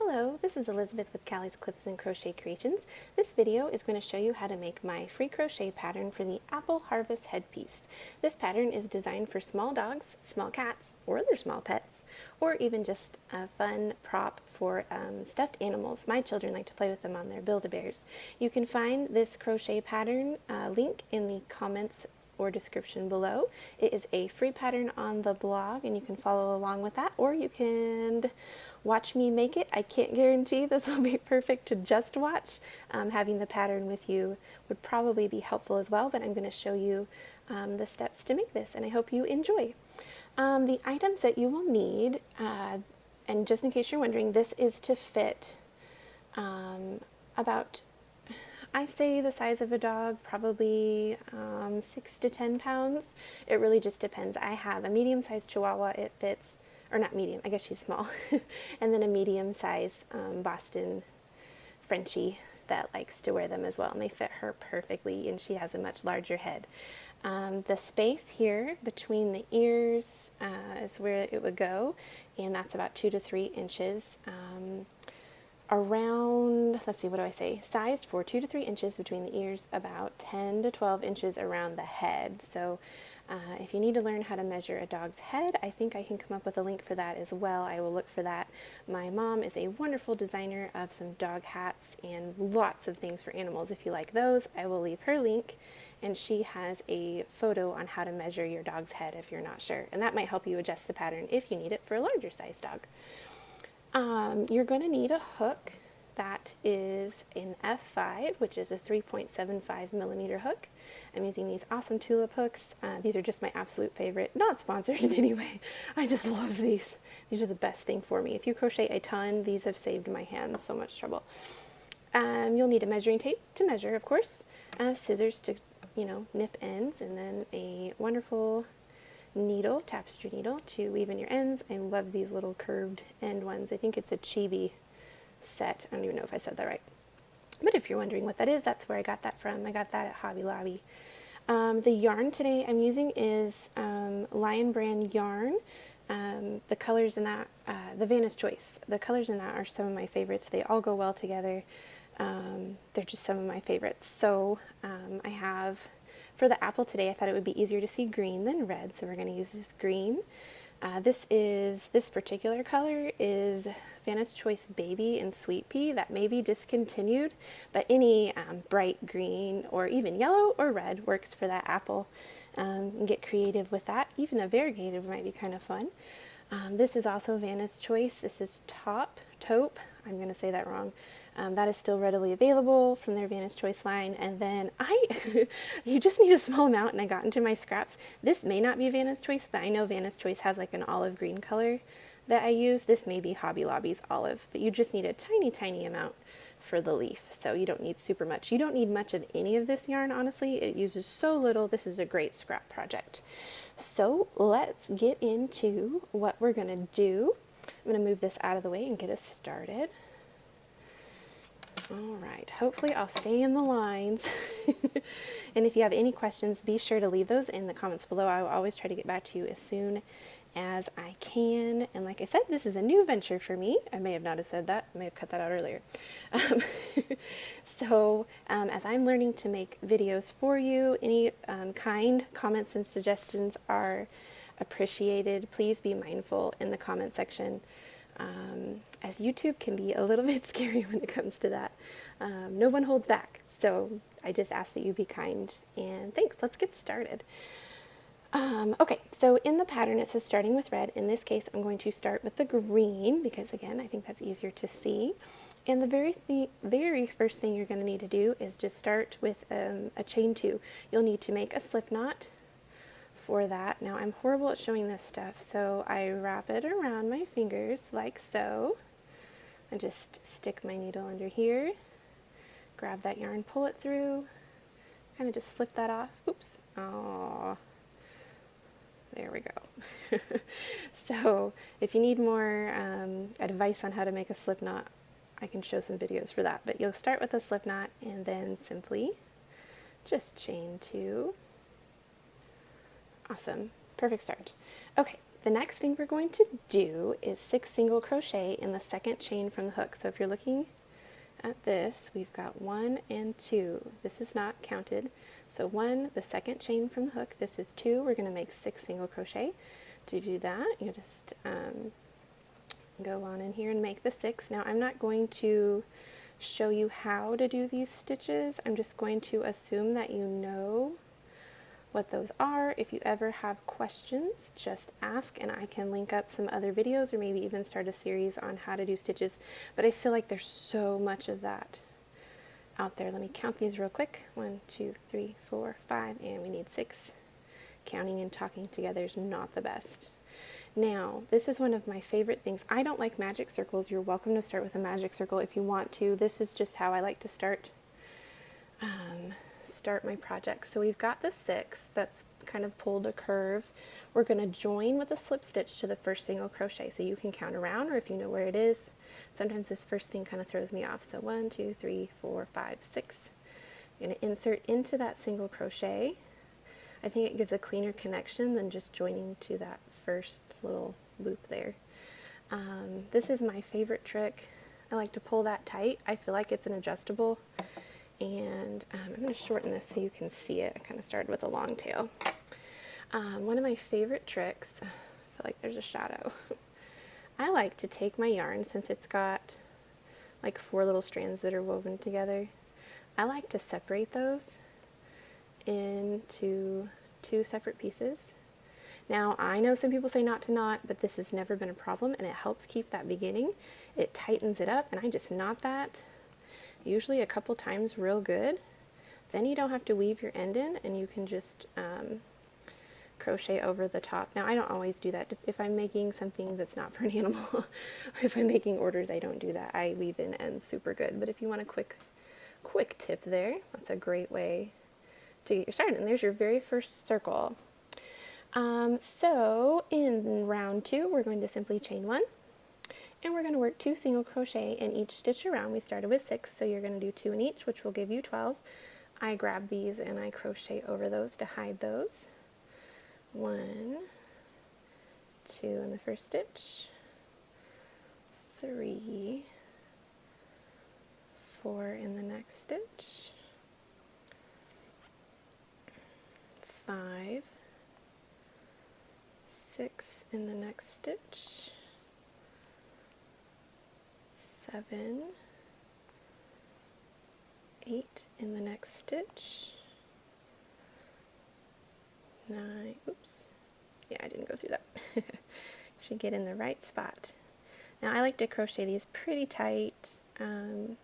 Hello, this is Elizabeth with Callie's Clips and Crochet Creations. This video is going to show you how to make my free crochet pattern for the Apple Harvest Headpiece. This pattern is designed for small dogs, small cats, or other small pets, or even just a fun prop for stuffed animals. My children like to play with them on their Build-A-Bears. You can find this crochet pattern link in the comments or description below. It is a free pattern on the blog and you can follow along with that, or you can watch me make it. I can't guarantee this will be perfect to just watch. Having the pattern with you would probably be helpful as well, but I'm going to show you the steps to make this and I hope you enjoy. The items that you will need, and just in case you're wondering, this is to fit about, I say the size of a dog, probably 6 to 10 pounds. It really just depends. I have a medium-sized Chihuahua. It fits, or not medium, I guess she's small, and then a medium-sized Boston Frenchie that likes to wear them as well, and they fit her perfectly, and she has a much larger head. The space here between the ears is where it would go, and that's about 2 to 3 inches. Around, let's see, what do I say? Sized for 2 to 3 inches between the ears, about 10 to 12 inches around the head. So if you need to learn how to measure a dog's head, I think I can come up with a link for that as well. I will look for that. My mom is a wonderful designer of some dog hats and lots of things for animals. If you like those, I will leave her link. And she has a photo on how to measure your dog's head if you're not sure. And that might help you adjust the pattern if you need it for a larger size dog. You're going to need a hook that is an F5, which is a 3.75 millimeter hook. I'm using these awesome tulip hooks. These are just my absolute favorite. Not sponsored in any way. I just love these. These are the best thing for me. If you crochet a ton, these have saved my hands so much trouble. You'll need a measuring tape to measure, of course, scissors to, nip ends, and then a wonderful needle, tapestry needle, to weave in your ends. I love these little curved end ones. I think it's a chibi set. I don't even know if I said that right. But if you're wondering what that is, that's where I got that from. I got that at Hobby Lobby. The yarn today I'm using is Lion Brand yarn. The colors in that, the Vanna's Choice, the colors in that are some of my favorites. They all go well together. They're just some of my favorites. So I have, for the apple today, I thought it would be easier to see green than red, so we're going to use this green. This particular color is Vanna's Choice Baby and Sweet Pea. That may be discontinued, but any bright green or even yellow or red works for that apple. And get creative with that. Even a variegated might be kind of fun. This is also Vanna's Choice. This is Taupe. I'm going to say that wrong. That is still readily available from their Vanna's Choice line. And then you just need a small amount, and I got into my scraps. This may not be Vanna's Choice, but I know Vanna's Choice has like an olive green color that I use. This may be Hobby Lobby's olive, but you just need a tiny, tiny amount for the leaf. So you don't need super much. You don't need much of any of this yarn, honestly. It uses so little. This is a great scrap project. So let's get into what we're going to do. I'm going to move this out of the way and get us started. All right, hopefully I'll stay in the lines. And if you have any questions, be sure to leave those in the comments below. I will always try to get back to you as soon as I can. And like I said, this is a new venture for me. I may have not have said that. I may have cut that out earlier. So as I'm learning to make videos for you, any kind comments and suggestions are appreciated. Please be mindful in the comment section. As YouTube can be a little bit scary when it comes to that. No one holds back. So I just ask that you be kind, and thanks. Let's get started. Okay, so in the pattern it says starting with red. In this case, I'm going to start with the green because, again, I think that's easier to see. And the very first thing you're going to need to do is just start with a chain 2. You'll need to make a slip knot for that. Now, I'm horrible at showing this stuff, so I wrap it around my fingers like so. I just stick my needle under here, grab that yarn, pull it through, kind of just slip that off. Oops. Aww. There we go. So if you need more advice on how to make a slip knot, I can show some videos for that. But you'll start with a slip knot and then simply just chain 2. Awesome. Perfect start. Okay, The next thing we're going to do is 6 single crochet in the second chain from the hook. So if you're looking at this, we've got 1 and 2. This is not counted. So 1, the second chain from the hook. This is 2. We're going to make 6 single crochet. To do that, you just go on in here and make the 6. Now I'm not going to show you how to do these stitches. I'm just going to assume that you know what those are. If you ever have questions, just ask and I can link up some other videos or maybe even start a series on how to do stitches. But I feel like there's so much of that out there. Let me count these real quick. 1, 2, 3, 4, 5, and we need 6. Counting and talking together is not the best. Now, this is one of my favorite things. I don't like magic circles. You're welcome to start with a magic circle if you want to. This is just how I like to start my project. So we've got the 6 that's kind of pulled a curve. We're going to join with a slip stitch to the first single crochet. So you can count around, or if you know where it is. Sometimes this first thing kind of throws me off. So 1, 2, 3, 4, 5, 6. I'm going to insert into that single crochet. I think it gives a cleaner connection than just joining to that first little loop there. This is my favorite trick. I like to pull that tight. I feel like it's an adjustable, and I'm going to shorten this so you can see it. I kind of started with a long tail. One of my favorite tricks, I feel like there's a shadow. I like to take my yarn, since it's got like 4 little strands that are woven together. I like to separate those into 2 separate pieces. Now, I know some people say not to knot, but this has never been a problem, and it helps keep that beginning. It tightens it up, and I just knot that usually a couple times real good. Then you don't have to weave your end in, and you can just crochet over the top. Now, I don't always do that. If I'm making something that's not for an animal, if I'm making orders, I don't do that. I weave in ends super good. But if you want a quick tip there, that's a great way to get you started. And there's your very first circle. So in round 2, we're going to simply chain 1, and we're going to work 2 single crochet in each stitch around. We started with 6, so you're going to do 2 in each, which will give you 12. I grab these and I crochet over those to hide those. 1, 2 in the first stitch, 3, 4 in the next stitch, 5, 6 in the next stitch, 7, 8 in the next stitch, 9, oops, yeah, I didn't go through that. Should get in the right spot. Now I like to crochet these pretty tight. I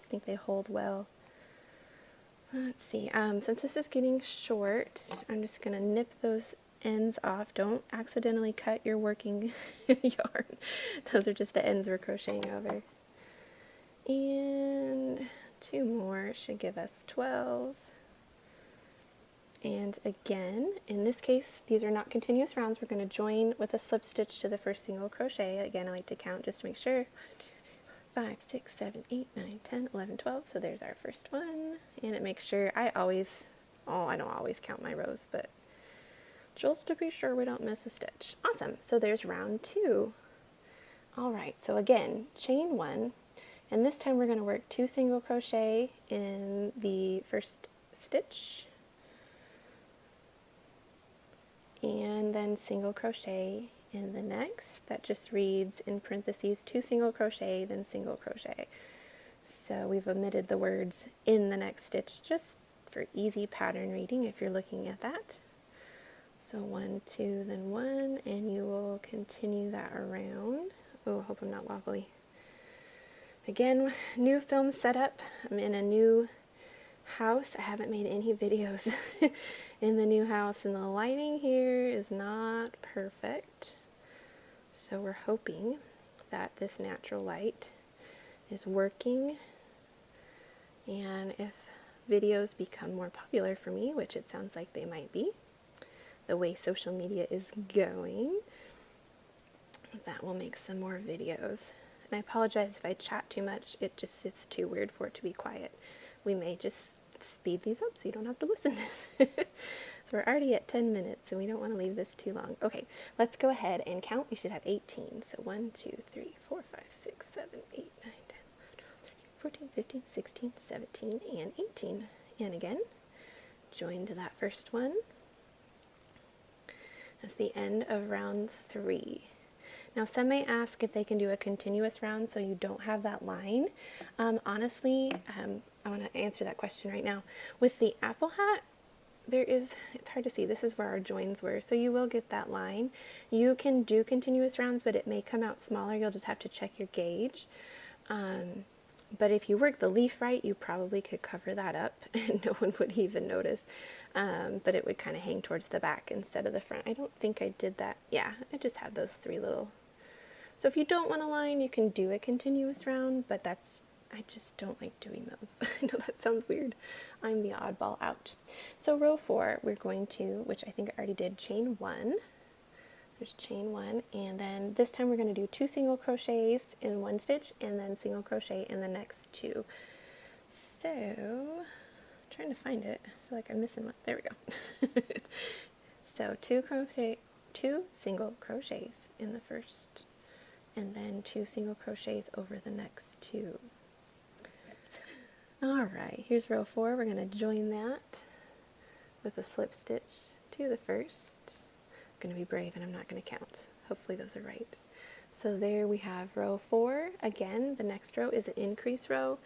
think they hold well. Let's see, since this is getting short, I'm just going to nip those ends off. Don't accidentally cut your working yarn. Those are just the ends we're crocheting over. And 2 more should give us 12. And again, in this case, these are not continuous rounds. We're going to join with a slip stitch to the first single crochet. Again, I like to count just to make sure. 1, 2, 3, 4, 5, 6, 7, 8, 9, 10, 11, 12. So there's our first one. And it makes sure, I don't always count my rows, but just to be sure we don't miss a stitch. Awesome. So there's round 2. All right. So again, chain 1, and this time we're going to work 2 single crochet in the first stitch, and then single crochet in the next. That just reads in parentheses 2 single crochet, then single crochet. So we've omitted the words in the next stitch just for easy pattern reading if you're looking at that. So 1, 2, then 1, and you will continue that around. Oh, I hope I'm not wobbly. Again, new film setup. I'm in a new house. I haven't made any videos in the new house, and the lighting here is not perfect. So we're hoping that this natural light is working, and if videos become more popular for me, which it sounds like they might be, the way social media is going, that will make some more videos. And I apologize if I chat too much. It's too weird for it to be quiet. We may just let's speed these up so you don't have to listen. So we're already at 10 minutes and we don't want to leave this too long. Okay, let's go ahead and count. We should have 18. So 1, 2, 3, 4, 5, 6, 7, 8, 9, 10, 11, 12, 13, 14, 15, 16, 17, and 18. And again, join to that first one. That's the end of round 3. Now some may ask if they can do a continuous round so you don't have that line. Honestly, I want to answer that question right now. With the apple hat, it's hard to see, this is where our joins were, so you will get that line. You can do continuous rounds, but it may come out smaller. You'll just have to check your gauge. But if you work the leaf right, you probably could cover that up and no one would even notice. But it would kind of hang towards the back instead of the front. I don't think I did that. Yeah, I just have those 3 little. So if you don't want a line, you can do a continuous round, but I just don't like doing those. I know that sounds weird. I'm the oddball out. So row 4, we're going to, which I think I already did, chain 1. There's chain 1, and then this time we're going to do 2 single crochets in 1 stitch, and then single crochet in the next 2. So, I'm trying to find it. I feel like I'm missing one. There we go. So 2 single crochets in the first, and then 2 single crochets over the next 2. Alright, here's row 4. We're going to join that with a slip stitch to the first. I'm going to be brave and I'm not going to count. Hopefully those are right. So there we have row 4. Again, the next row is an increase row.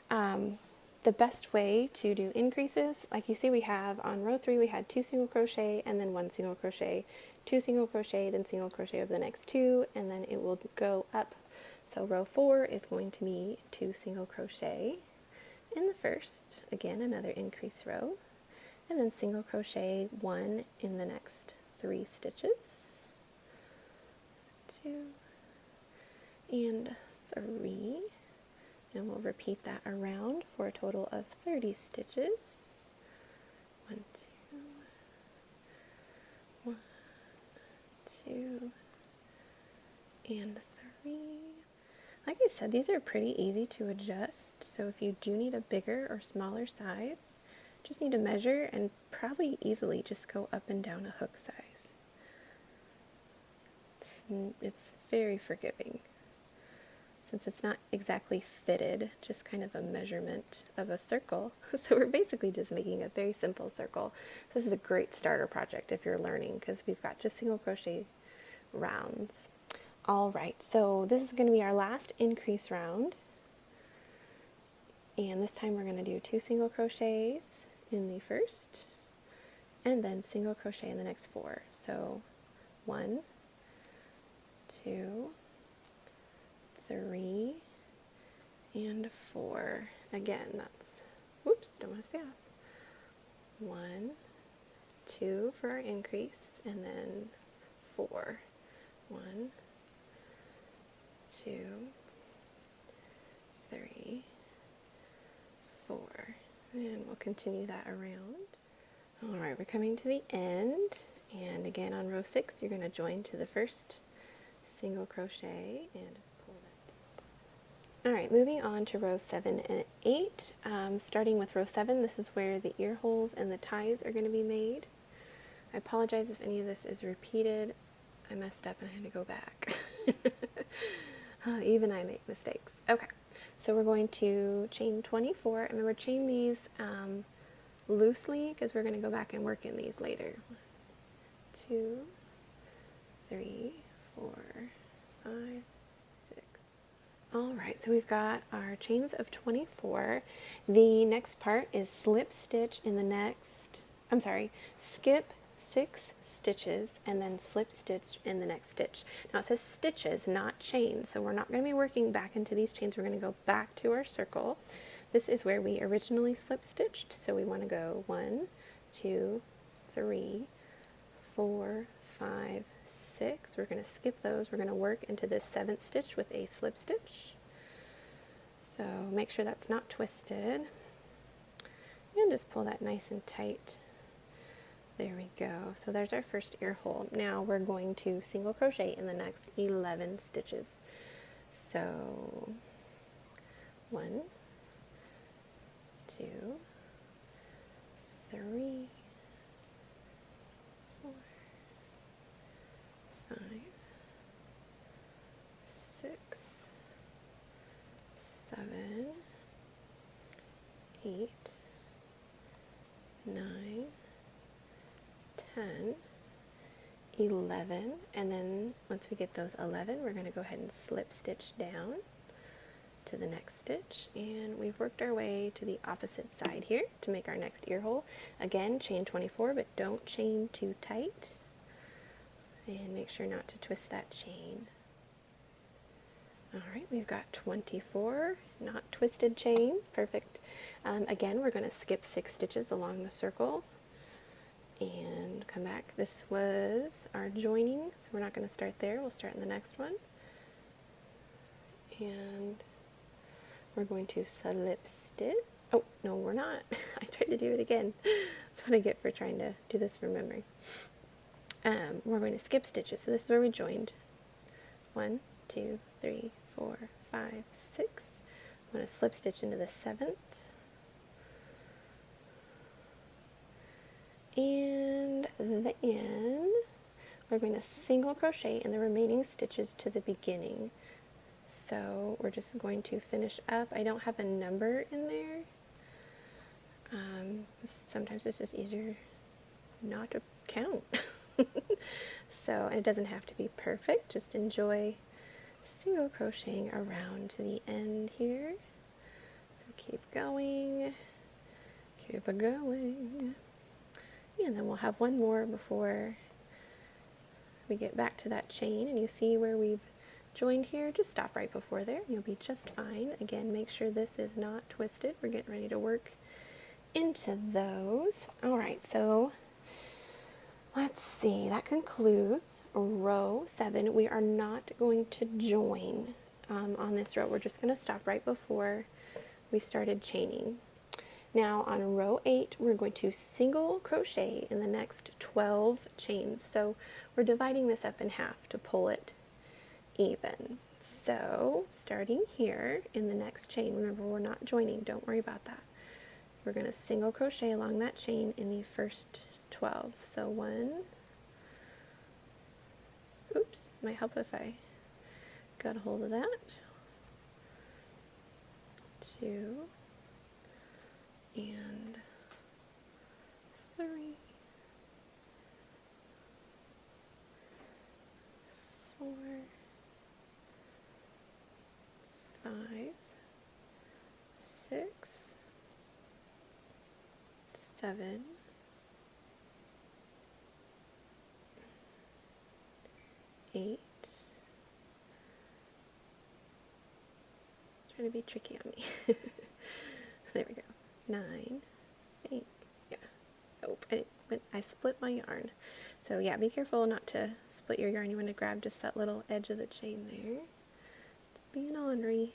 The best way to do increases, like you see we have on row 3, we had 2 single crochet and then 1 single crochet, 2 single crochet, then single crochet over the next 2, and then it will go up. So row 4 is going to be 2 single crochet in the first, again another increase row, and then single crochet 1 in the next 3 stitches, 2 and 3, and we'll repeat that around for a total of 30 stitches. 1, 2, and 3. Like I said, these are pretty easy to adjust, so if you do need a bigger or smaller size, just need to measure and probably easily just go up and down a hook size. It's very forgiving, since it's not exactly fitted, just kind of a measurement of a circle. So we're basically just making a very simple circle. This is a great starter project if you're learning, because we've got just single crochet rounds. Alright, so this is going to be our last increase round, and this time we're going to do 2 single crochets in the first, and then single crochet in the next 4. So 1, 2, 3, and 4. Again, that's, whoops, don't want to stay off. 1, 2 for our increase, and then 4. 1, 2, 3, 4, and we'll continue that around. Alright, we're coming to the end, and again on row 6 you're going to join to the first single crochet and just pull that. Alright, moving on to row 7 and 8. Starting with row 7, this is where the ear holes and the ties are going to be made. I apologize if any of this is repeated. I messed up and I had to go back. Even I make mistakes. Okay, so we're going to chain 24, and remember, chain these loosely because we're going to go back and work in these later. 2, 3, 4, 5, 6. Alright, so we've got our chains of 24. The next part is slip stitch in the next, skip 6 stitches and then slip stitch in the next stitch. Now it says stitches, not chains, so we're not going to be working back into these chains. We're going to go back to our circle. This is where we originally slip stitched, so we want to go 1, 2, 3, 4, 5, 6. We're going to skip those. We're going to work into this 7th stitch with a slip stitch. So make sure that's not twisted, and just pull that nice and tight. There we go. So there's our first ear hole. Now we're going to single crochet in the next 11 stitches. So 1, 2, 3, 4, 5, 6, 7, 8, 9, 10, 11, and then once we get those 11, we're going to go ahead and slip stitch down to the next stitch, and we've worked our way to the opposite side here to make our next ear hole. Again, chain 24, but don't chain too tight, and make sure not to twist that chain. Alright, we've got 24 not twisted chains, perfect. Again, we're going to skip 6 stitches along the circle and come back. This was our joining, so we're not going to start there, we'll start in the next one. And we're going to slip stitch. Oh, no, we're not. I tried to do it again. That's what I get for trying to do this from memory. We're going to skip stitches. So this is where we joined. 1, 2, 3, 4, 5, 6. I'm going to slip stitch into the 7th. And then we're going to single crochet in the remaining stitches to the beginning. So we're just going to finish up. I don't have a number in there. Sometimes it's just easier not to count. So, and it doesn't have to be perfect. Just enjoy single crocheting around to the end here. So keep going. Keep it going. And then we'll have one more before we get back to that chain. And you see where we've joined here, just stop right before there. You'll be just fine. Again, make sure this is not twisted. We're getting ready to work into those. Alright, so let's see. That concludes row 7. We are not going to join on this row. We're just going to stop right before we started chaining. Now on row 8, we're going to single crochet in the next 12 chains. So we're dividing this up in half to pull it even. So starting here in the next chain, remember we're not joining, don't worry about that. We're going to single crochet along that chain in the first 12. So 1, oops, might help if I got a hold of that, 2, and 3, 4, 5, 6, 7, 8. Trying to be tricky on me. There we go. 9. I think, yeah. Oh, I split my yarn. So yeah, be careful not to split your yarn. You want to grab just that little edge of the chain there. Just being ornery.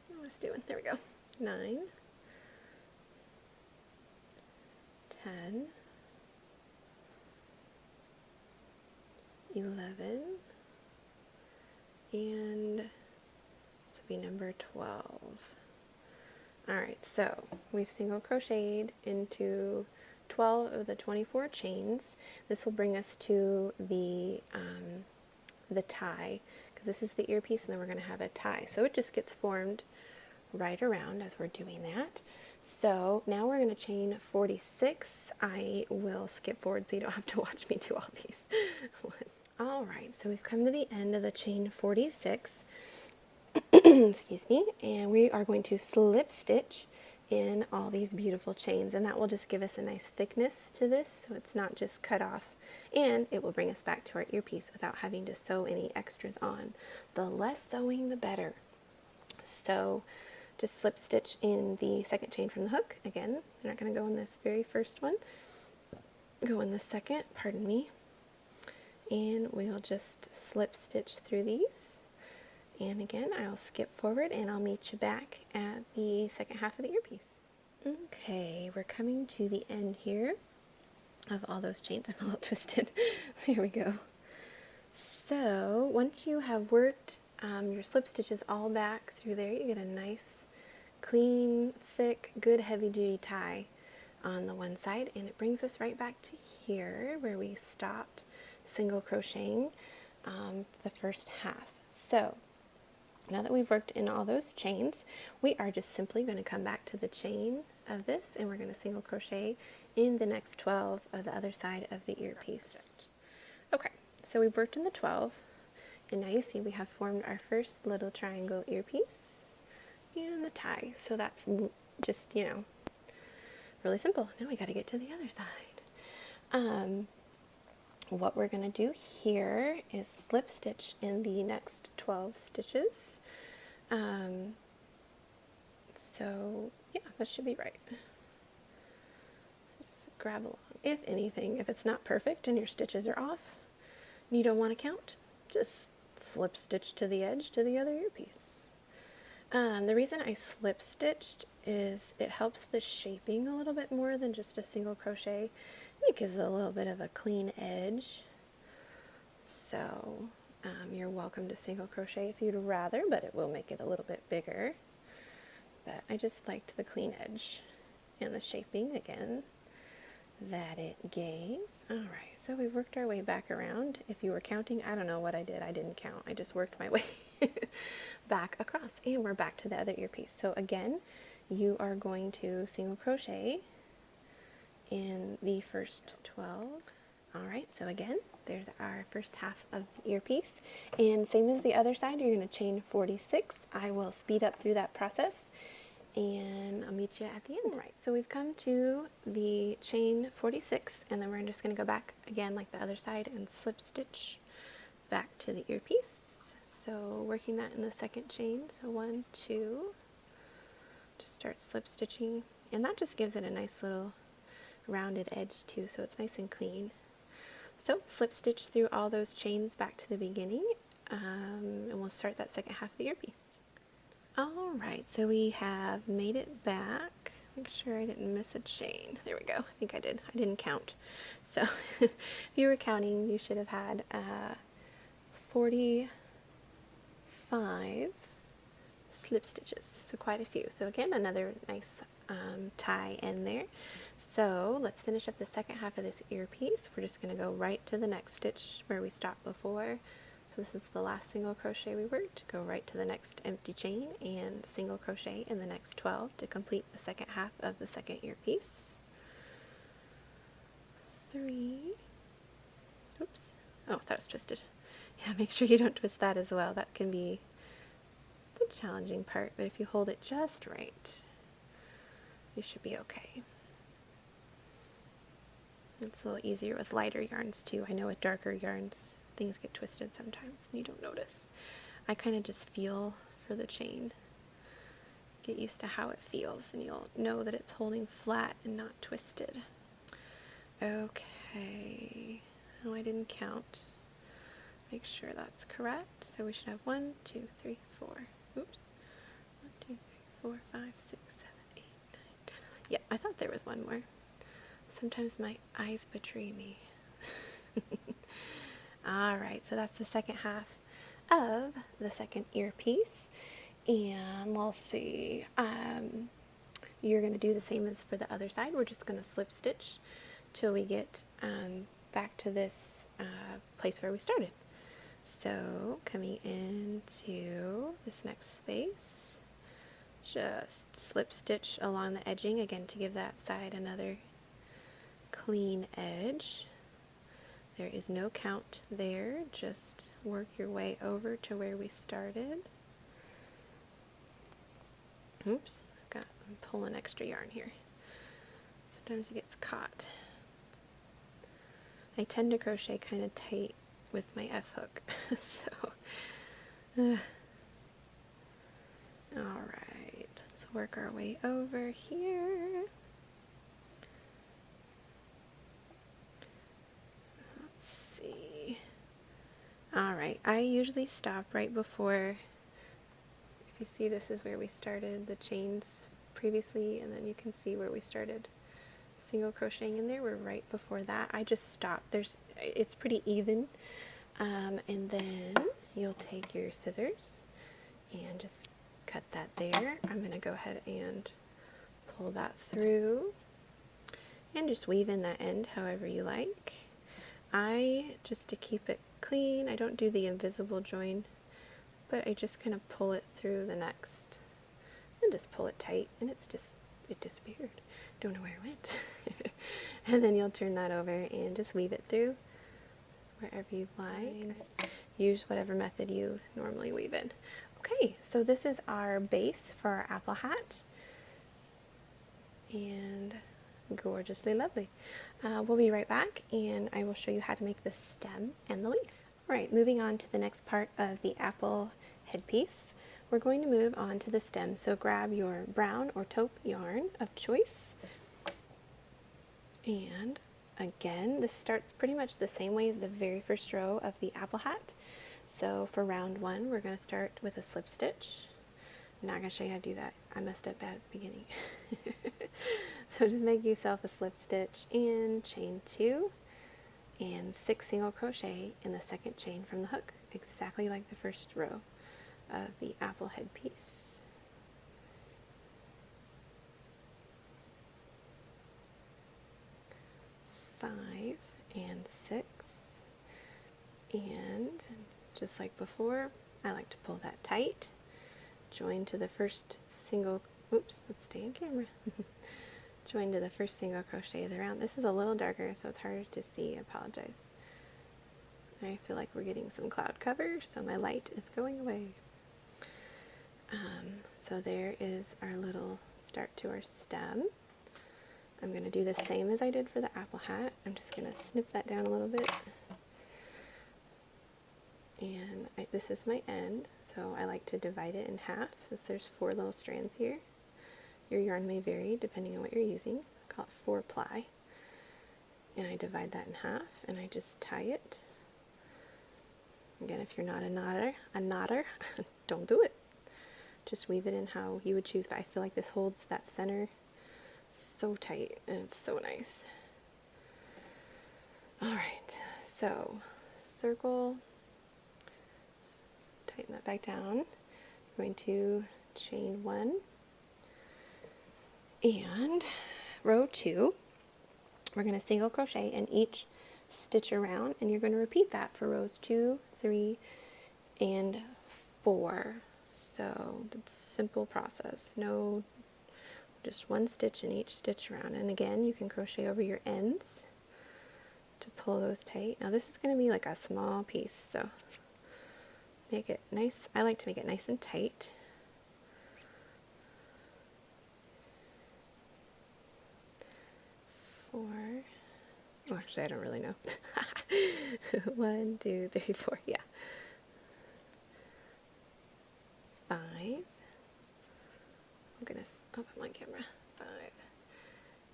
What was doing? There we go. 9, 10, 11, and this will be number 12. Alright, so we've single crocheted into 12 of the 24 chains. This will bring us to the tie, because this is the earpiece and then we're going to have a tie. So it just gets formed right around as we're doing that. So now we're going to chain 46. I will skip forward so you don't have to watch me do all these. Alright, so we've come to the end of the chain 46. Excuse me, and we are going to slip stitch in all these beautiful chains, and that will just give us a nice thickness to this so it's not just cut off, and it will bring us back to our earpiece without having to sew any extras on. The less sewing the better. So just slip stitch in the second chain from the hook. Again, you're not going to go in this very first one, go in the second, pardon me, and we'll just slip stitch through these. And again, I'll skip forward and I'll meet you back at the second half of the earpiece. Okay, we're coming to the end here of all those chains. I'm a little twisted. Here we go. So once you have worked your slip stitches all back through there, you get a nice, clean, thick, good heavy-duty tie on the one side, and it brings us right back to here where we stopped single crocheting the first half. So now that we've worked in all those chains, we are just simply going to come back to the chain of this, and we're going to single crochet in the next 12 of the other side of the earpiece. Okay, so we've worked in the 12, and now you see we have formed our first little triangle earpiece and the tie. So that's just, you know, really simple. Now we got to get to the other side. What we're going to do here is slip stitch in the next 12 stitches. So yeah, that should be right. Just grab along. If anything, if it's not perfect and your stitches are off and you don't want to count, just slip stitch to the edge to the other earpiece. The reason I slip stitched is it helps the shaping a little bit more than just a single crochet. It gives it a little bit of a clean edge. So you're welcome to single crochet if you'd rather, but it will make it a little bit bigger. But I just liked the clean edge and the shaping again that it gave. Alright, so we've worked our way back around. If you were counting, I don't know what I did. I didn't count. I just worked my way back across. And we're back to the other earpiece. So again, you are going to single crochet in the first 12. Alright, so again, there's our first half of the earpiece. And same as the other side, you're going to chain 46. I will speed up through that process and I'll meet you at the end. Alright, so we've come to the chain 46, and then we're just going to go back again like the other side and slip stitch back to the earpiece. So working that in the second chain, so 1, 2, just start slip stitching, and that just gives it a nice little rounded edge too, so it's nice and clean. So slip stitch through all those chains back to the beginning, and we'll start that second half of the earpiece. Alright, so we have made it back. Make sure I didn't miss a chain. There we go. I think I did. I didn't count. So if you were counting, you should have had 45 slip stitches. So quite a few. So again, another nice tie in there. So let's finish up the second half of this earpiece. We're just going to go right to the next stitch where we stopped before. So this is the last single crochet we worked. Go right to the next empty chain and single crochet in the next 12 to complete the second half of the second earpiece. 3. Oops. Oh, I thought it was twisted. Yeah, make sure you don't twist that as well. That can be the challenging part, but if you hold it just right, you should be okay. It's a little easier with lighter yarns too. I know with darker yarns, things get twisted sometimes and you don't notice. I kind of just feel for the chain. Get used to how it feels and you'll know that it's holding flat and not twisted. Okay. Oh, I didn't count. Make sure that's correct. So we should have 1, 2, 3, 4. Oops. 1, 2, 3, 4, 5, 6, 7, 8, 9, 10. Yeah, I thought there was one more. Sometimes my eyes betray me. Alright, so that's the second half of the second earpiece. And we'll see. You're going to do the same as for the other side. We're just going to slip stitch till we get back to this place where we started. So coming into this next space, just slip stitch along the edging again to give that side another clean edge. There is no count there, just work your way over to where we started. Oops, I'm pulling extra yarn here. Sometimes it gets caught. I tend to crochet kind of tight with my F-hook, so alright, let's work our way over here. Alright, I usually stop right before, if you see this is where we started the chains previously, and then you can see where we started single crocheting in there. We're right before that. I just stop. It's pretty even, and then you'll take your scissors and just cut that there. I'm going to go ahead and pull that through. and just weave in that end however you like. Just to keep it clean, I don't do the invisible join, but I just kind of pull it through the next and just pull it tight, and it disappeared. Don't know where it went. And then you'll turn that over and just weave it through wherever you like. Use whatever method you normally weave in. Okay, so this is our base for our apple hat, and gorgeously lovely. We'll be right back, and I will show you how to make the stem and the leaf. All right, moving on to the next part of the apple headpiece. We're going to move on to the stem, so grab your brown or taupe yarn of choice, and again, this starts pretty much the same way as the very first row of the apple hat. So for round 1, we're going to start with a slip stitch. I'm not going to show you how to do that. I messed up bad at the beginning. So just make yourself a slip stitch and chain 2 and 6 single crochet in the second chain from the hook, exactly like the first row of the apple headpiece. Five and 6, and just like before, I like to pull that tight, join to the first single, oops, let's stay in camera, join to the first single crochet of the round. This is a little darker, so it's harder to see. I apologize. I feel like we're getting some cloud cover, so my light is going away. So there is our little start to our stem. I'm going to do the same as I did for the apple hat. I'm just going to snip that down a little bit. And this is my end, so I like to divide it in half since there's 4 little strands here. Your yarn may vary depending on what you're using. I call it 4 ply. And I divide that in half and I just tie it. Again, if you're not a knotter, don't do it. Just weave it in how you would choose, but I feel like this holds that center so tight and it's so nice. Alright, so circle, tighten that back down. We're going to chain 1 and row 2. We're going to single crochet in each stitch around, and you're going to repeat that for rows 2, 3, and 4. So it's a simple process. No, just 1 stitch in each stitch around, and again you can crochet over your ends to pull those tight. Now this is going to be like a small piece, so make it nice. I like to make it nice and tight. Four. Oh, actually, I don't really know. 1, 2, 3, 4. Yeah. 5. Oh goodness. Oh, I'm on camera. 5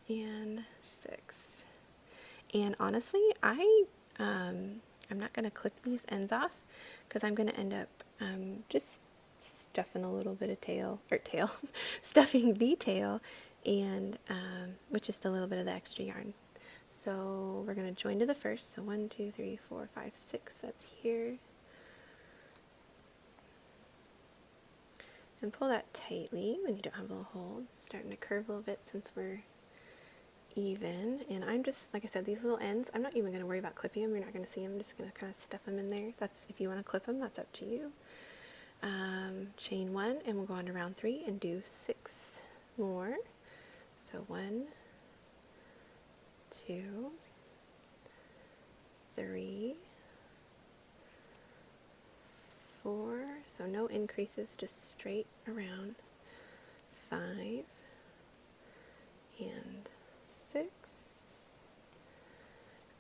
and 6. And honestly, I'm not going to clip these ends off because I'm going to end up just stuffing a little bit of stuffing the tail, and with just a little bit of the extra yarn. So we're going to join to the first. So 1, 2, 3, 4, 5, 6. That's here. And pull that tightly when you don't have a little hold. It's starting to curve a little bit since we're even. And I'm just, like I said, these little ends, I'm not even going to worry about clipping them. You're not going to see them. I'm just going to kind of stuff them in there. That's, if you want to clip them, that's up to you. Chain 1, and we'll go on to round 3 and do 6 more. So 1, 2, 3, 4, so no increases, just straight around. 5 and 6.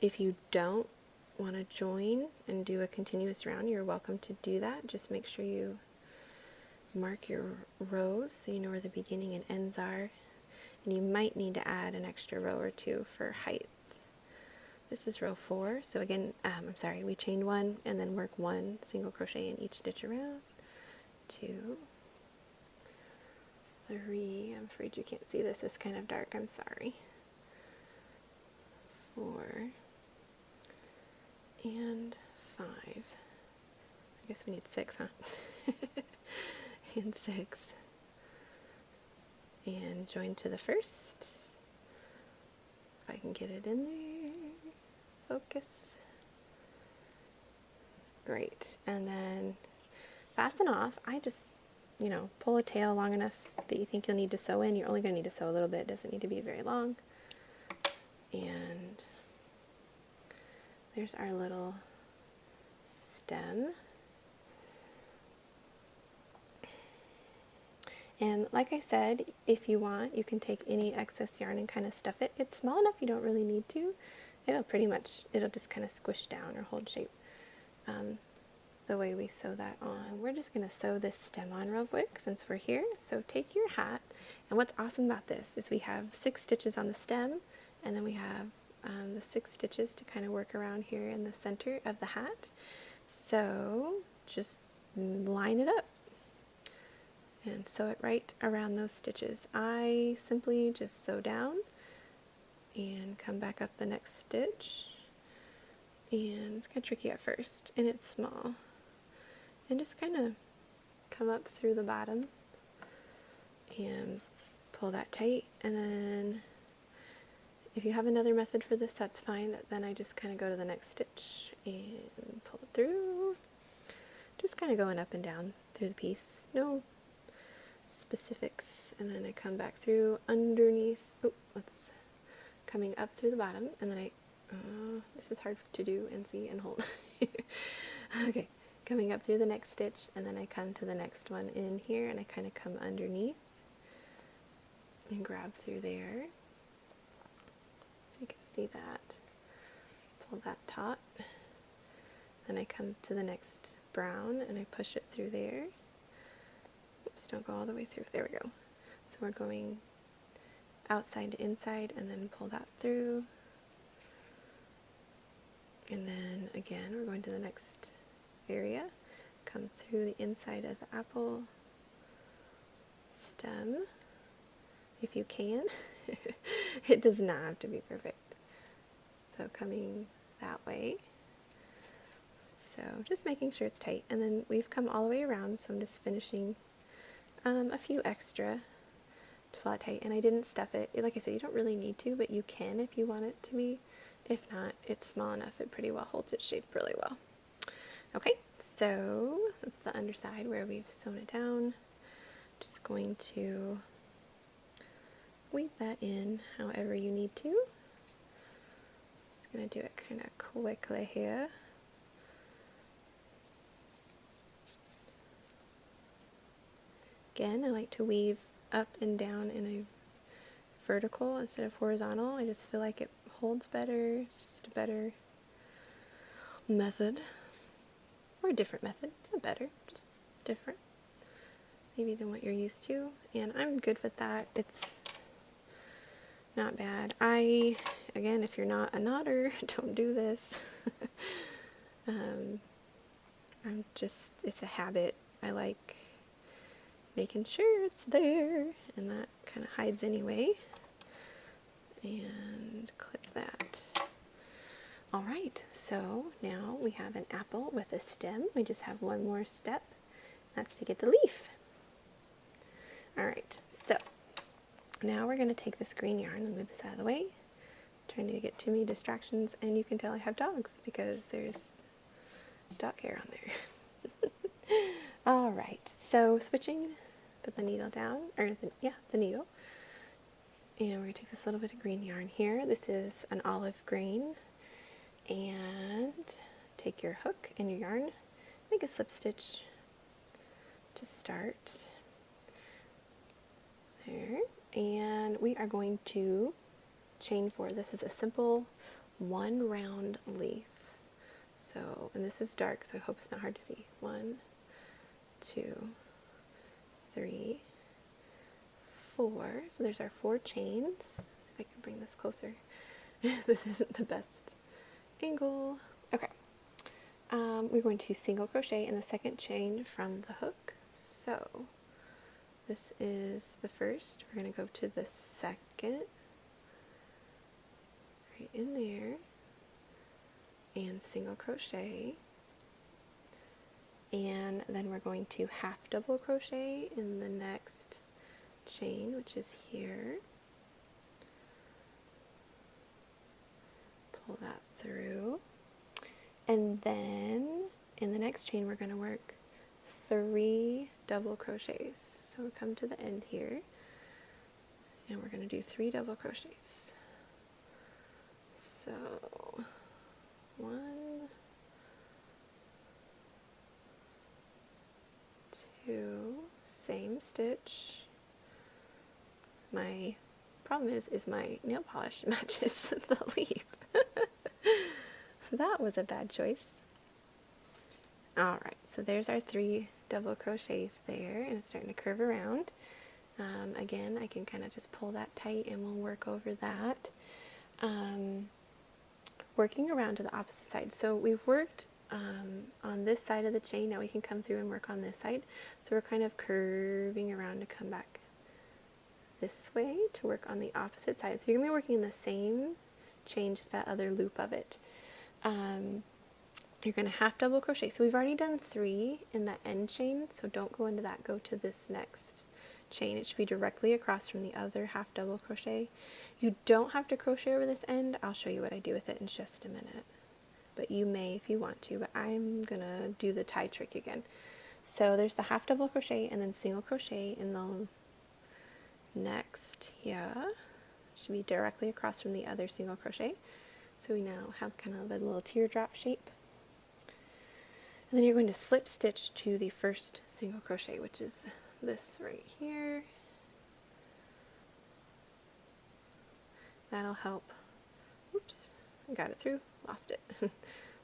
If you don't want to join and do a continuous round, you're welcome to do that. Just make sure you mark your rows so you know where the beginning and ends are, and you might need to add an extra row or 2 for height. This is row 4, so again, we chain 1 and then work 1 single crochet in each stitch around. 2, 3, I'm afraid you can't see this, it's kind of dark, I'm sorry. 4 and 5. I guess we need 6, huh? And 6. And join to the first. if I can get it in there. Focus. Great. And then fasten off. I just, you know, pull a tail long enough that you think you'll need to sew in. You're only going to need to sew a little bit. It doesn't need to be very long. And there's our little stem. And like I said, if you want, you can take any excess yarn and kind of stuff it. It's small enough you don't really need to. It'll just kind of squish down or hold shape the way we sew that on. We're just going to sew this stem on real quick since we're here. So take your hat, and what's awesome about this is we have 6 stitches on the stem, and then we have the 6 stitches to kind of work around here in the center of the hat. So just line it up and sew it right around those stitches. I simply just sew down and come back up the next stitch, and it's kind of tricky at first and it's small, and just kind of come up through the bottom and pull that tight. And then if you have another method for this, that's fine. Then I just kind of go to the next stitch and pull it through, just kind of going up and down through the piece, no specifics. And then I come back through underneath, coming up through the bottom, and then this is hard to do and see and hold. Okay, coming up through the next stitch, and then I come to the next one in here, and I kind of come underneath and grab through there, so you can see that. Pull that taut, then I come to the next brown, and I push it through there. Oops, don't go all the way through. There we go. So we're going outside to inside, and then pull that through. And then again, we're going to the next area, come through the inside of the apple stem, if you can. It does not have to be perfect. So coming that way. So just making sure it's tight. And then we've come all the way around, so I'm just finishing a few extra to pull it tight. And I didn't stuff it. Like I said, you don't really need to, but you can if you want it to be. If not, it's small enough, it pretty well holds its shape really well. Okay, so that's the underside where we've sewn it down. Just going to weave that in however you need to. Just going to do it kind of quickly here. Again, I like to weave up and down in a vertical instead of horizontal. I just feel like it holds better. It's just a better method, or a different method. It's not better, just different maybe than what you're used to, and I'm good with that. It's not bad. Again, if you're not a knotter, don't do this. It's a habit. I like making sure it's there, and that kind of hides anyway. And clip that. Alright, so now we have an apple with a stem. We just have one more step. That's to get the leaf. Alright, so now we're going to take this green yarn and move this out of the way. I'm trying to get too many distractions, and you can tell I have dogs because there's dog hair on there. Alright, so switching, put the needle down, or the needle. And we're going to take this little bit of green yarn here. This is an olive green. And take your hook and your yarn, make a slip stitch to start there. And we are going to chain 4. This is a simple 1 round leaf. So, and this is dark, so I hope it's not hard to see. 1, 2, 3, 4. So there's our 4 chains. Let's see if I can bring this closer. This isn't the best angle. Okay. We're going to single crochet in the second chain from the hook. So this is the first. We're going to go to the second, right in there, and single crochet. And then we're going to half double crochet in the next chain, which is here. pull that through, and then in the next chain we're going to work 3 double crochets. So we come to the end here and we're going to do 3 double crochets. So 1, 2, same stitch. My problem is my nail polish matches the leaf. That was a bad choice. Alright, so there's our 3 double crochets there, and it's starting to curve around. Again, I can kind of just pull that tight and we'll work over that. Working around to the opposite side. So we've worked on this side of the chain, now we can come through and work on this side. So we're kind of curving around to come back this way to work on the opposite side. So you're going to be working in the same chain, just that other loop of it. You're going to half double crochet. So we've already done 3 in that end chain, so don't go into that, go to this next chain. It should be directly across from the other half double crochet. You don't have to crochet over this end. I'll show you what I do with it in just a minute, but you may if you want to, but I'm gonna do the tie trick again. So there's the half double crochet and then single crochet in the next here. It should be directly across from the other single crochet. So we now have kind of a little teardrop shape. And then you're going to slip stitch to the first single crochet, which is this right here. That'll help, oops, I got it through, lost it,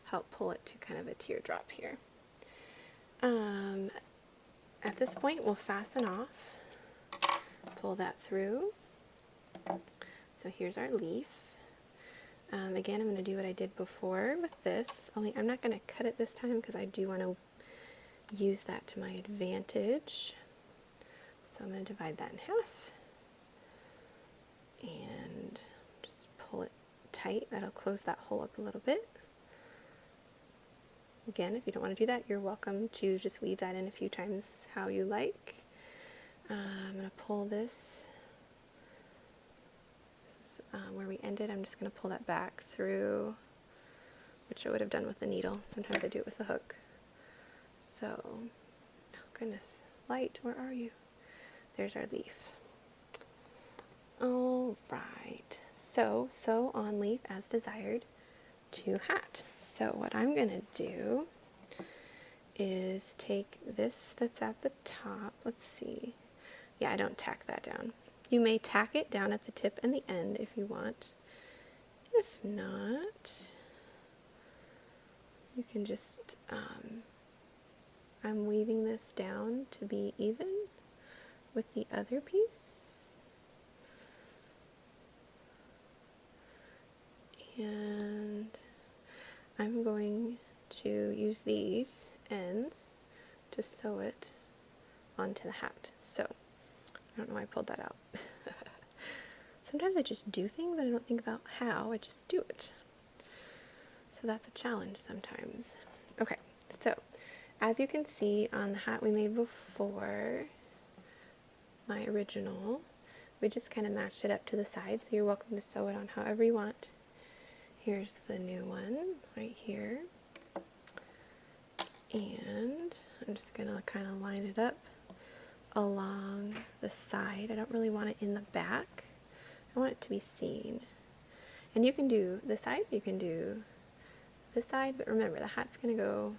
help pull it to kind of a teardrop here. At this point we'll fasten off, pull that through. So here's our leaf. Again, I'm going to do what I did before with this, only I'm not going to cut it this time because I do want to use that to my advantage. So I'm going to divide that in half and just pull it tight. That'll close that hole up a little bit. Again, if you don't want to do that, you're welcome to just weave that in a few times how you like. I'm going to pull this. Where we ended, I'm just going to pull that back through, which I would have done with the needle. Sometimes I do it with the hook. So, oh goodness, light, where are you? There's our leaf. All right, so sew on leaf as desired to hat. So what I'm going to do is take this that's at the top. Let's see. Yeah, I don't tack that down. You may tack it down at the tip and the end if you want. If not, you can just, I'm weaving this down to be even with the other piece. And I'm going to use these ends to sew it onto the hat. So, I don't know why I pulled that out. Sometimes I just do things and I don't think about how, I just do it. So that's a challenge sometimes. Okay, so as you can see on the hat we made before, my original, we just kind of matched it up to the side, so you're welcome to sew it on however you want. Here's the new one right here. And I'm just going to kind of line it up along the side. I don't really want it in the back. I want it to be seen. And you can do this side, you can do this side, but remember the hat's going to go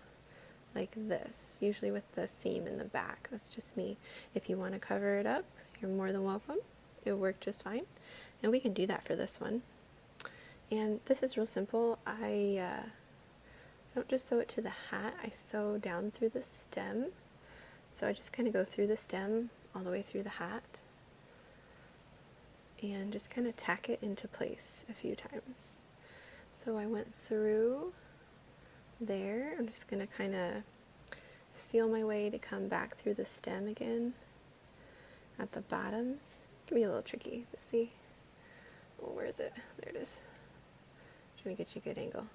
like this, usually with the seam in the back. That's just me. If you want to cover it up, you're more than welcome. It'll work just fine. And we can do that for this one. And this is real simple. I don't just sew it to the hat, I sew down through the stem. So I just kind of go through the stem all the way through the hat and just kind of tack it into place a few times. So I went through there. I'm just going to kind of feel my way to come back through the stem again at the bottoms. It can be a little tricky, but see, oh, where is it? There it is. Trying to get you a good angle.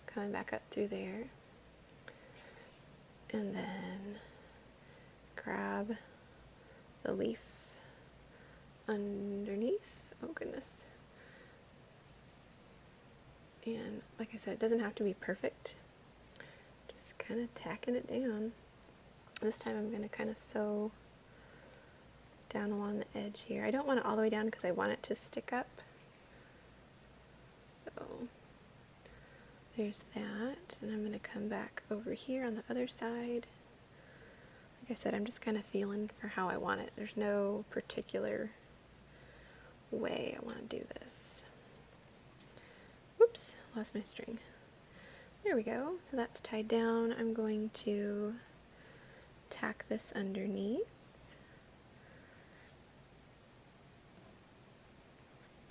Coming back up through there, and then grab the leaf underneath, oh goodness, And like I said, it doesn't have to be perfect. Just kind of tacking it down. This time I'm going to kind of sew down along the edge here. I don't want it all the way down because I want it to stick up. So there's that, and I'm going to come back over here on the other side. Like I said, I'm just kind of feeling for how I want it. There's no particular way I want to do this. Whoops, lost my string. There we go. So that's tied down. I'm going to tack this underneath.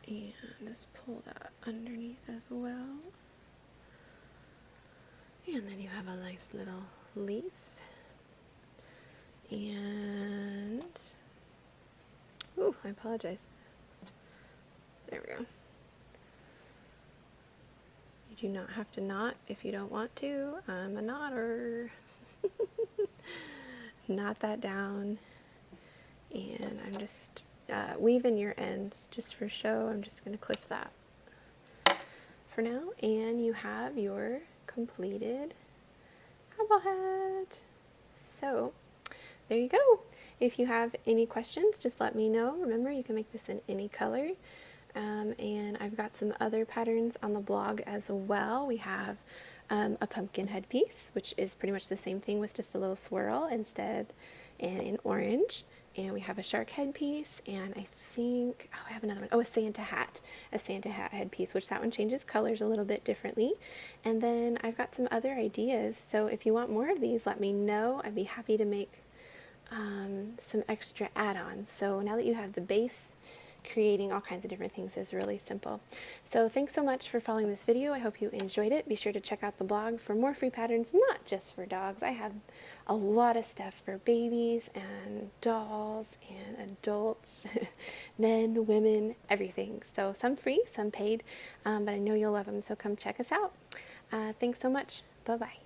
And just pull that underneath as well. And then you have a nice little leaf. And, ooh, I apologize. There we go. You do not have to knot if you don't want to. I'm a knotter. Knot that down. And I'm just weaving your ends just for show. I'm just going to clip that for now. And you have your completed apple hat. So there you go. If you have any questions, just let me know. Remember, you can make this in any color. And I've got some other patterns on the blog as well. We have a pumpkin headpiece, which is pretty much the same thing with just a little swirl instead, and in orange. And we have a shark headpiece, and I think, oh, I have another one. Oh, a Santa hat headpiece, which that one changes colors a little bit differently. And then I've got some other ideas. So if you want more of these, let me know. I'd be happy to make some extra add-ons. So now that you have the base, creating all kinds of different things is really simple. So thanks so much for following this video. I hope you enjoyed it. Be sure to check out the blog for more free patterns, not just for dogs. I have a lot of stuff for babies and dolls and adults, men, women, everything. So some free, some paid, but I know you'll love them, so come check us out. Thanks so much. Bye-bye.